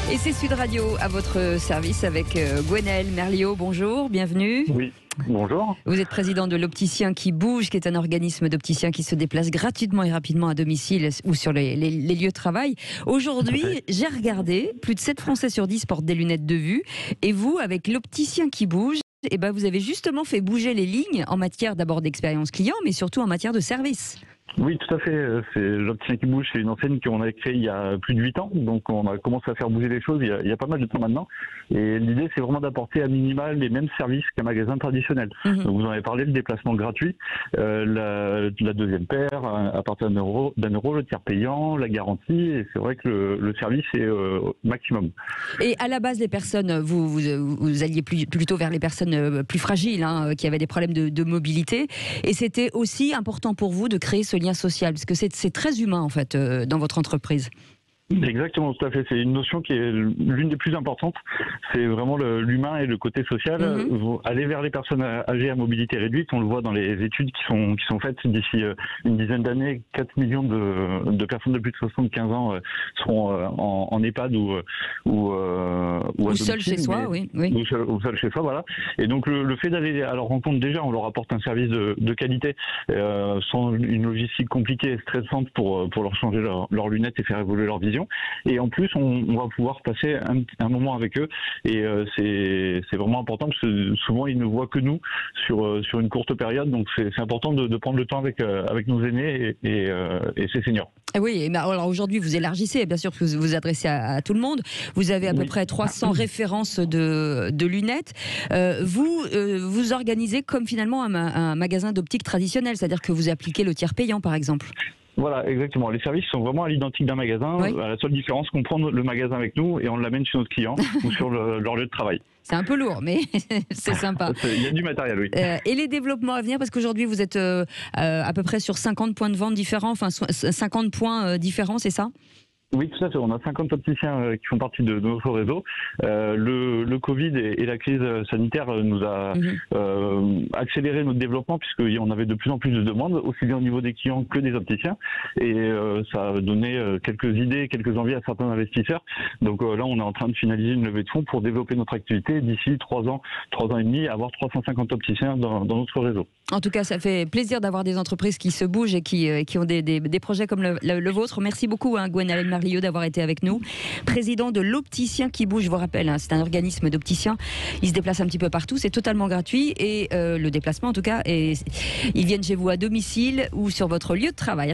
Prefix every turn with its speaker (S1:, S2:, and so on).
S1: Et c'est Sud Radio à votre service avec Gwenaël Merliot. Bonjour, bienvenue.
S2: Oui, bonjour.
S1: Vous êtes président de l'Opticien qui bouge, qui est un organisme d'opticiens qui se déplace gratuitement et rapidement à domicile ou sur les lieux de travail. Aujourd'hui, j'ai regardé, plus de 7 Français sur 10 portent des lunettes de vue. Et vous, avec l'Opticien qui bouge, vous avez justement fait bouger les lignes en matière d'abord d'expérience client, mais surtout en matière de service.
S2: Oui, tout à fait. C'est l'Opticien qui bouge, c'est une enseigne qu'on a créée il y a plus de 8 ans. Donc on a commencé à faire bouger les choses il y a pas mal de temps maintenant. Et l'idée, c'est vraiment d'apporter à minima les mêmes services qu'un magasin traditionnel. Donc vous en avez parlé, le déplacement gratuit, la deuxième paire, à partir d'un euro, le tiers payant, la garantie. Et c'est vrai que le service est maximum.
S1: Et à la base, les personnes, vous alliez plutôt vers les personnes plus fragiles, qui avaient des problèmes de mobilité. Et c'était aussi important pour vous de créer ce lien social, parce que c'est très humain en fait dans votre entreprise.
S2: Exactement, tout à fait. C'est une notion qui est l'une des plus importantes. C'est vraiment l'humain et le côté social. Aller vers les personnes âgées à mobilité réduite, on le voit dans les études qui sont faites d'ici une dizaine d'années. 4 millions de personnes de plus de 75 ans seront en EHPAD ou
S1: seul chez soi, oui.
S2: Ou seul chez soi, voilà. Et donc le fait d'aller à leur rencontre, déjà, on leur apporte un service de qualité, sans une logistique compliquée et stressante pour leur changer leurs lunettes et faire évoluer leur vision. Et en plus, on va pouvoir passer un moment avec eux. Et c'est vraiment important parce que souvent, ils ne voient que nous sur une courte période. Donc, c'est important de prendre le temps avec nos aînés et ces seniors.
S1: Oui, mais alors aujourd'hui, vous élargissez, bien sûr, que vous vous adressez à tout le monde. Vous avez à peu près 300 références de lunettes. Vous organisez comme finalement un magasin d'optique traditionnel, c'est-à-dire que vous appliquez le tiers payant, par exemple.
S2: Voilà, exactement. Les services sont vraiment à l'identique d'un magasin. Oui. À la seule différence qu'on prend le magasin avec nous et on l'amène chez notre client ou sur leur lieu de travail.
S1: C'est un peu lourd, mais c'est sympa.
S2: Il y a du matériel, oui.
S1: Et les développements à venir, parce qu'aujourd'hui, vous êtes à peu près sur 50 points de vente différents, enfin 50 points différents, c'est ça ?
S2: Oui, tout à fait. On a 50 opticiens qui font partie de notre réseau. Le Covid et la crise sanitaire nous a accéléré notre développement puisqu'on avait de plus en plus de demandes, aussi bien au niveau des clients que des opticiens. Et ça a donné quelques idées, quelques envies à certains investisseurs. Donc là, on est en train de finaliser une levée de fonds pour développer notre activité d'ici 3 ans et demi, avoir 350 opticiens dans notre réseau.
S1: En tout cas, ça fait plaisir d'avoir des entreprises qui se bougent et qui ont des projets comme le vôtre. Merci beaucoup, Gwenaël Merliot, d'avoir été avec nous. Président de l'Opticien qui bouge, je vous rappelle, c'est un organisme d'opticiens. Ils se déplacent un petit peu partout, c'est totalement gratuit et le déplacement en tout cas, ils viennent chez vous à domicile ou sur votre lieu de travail.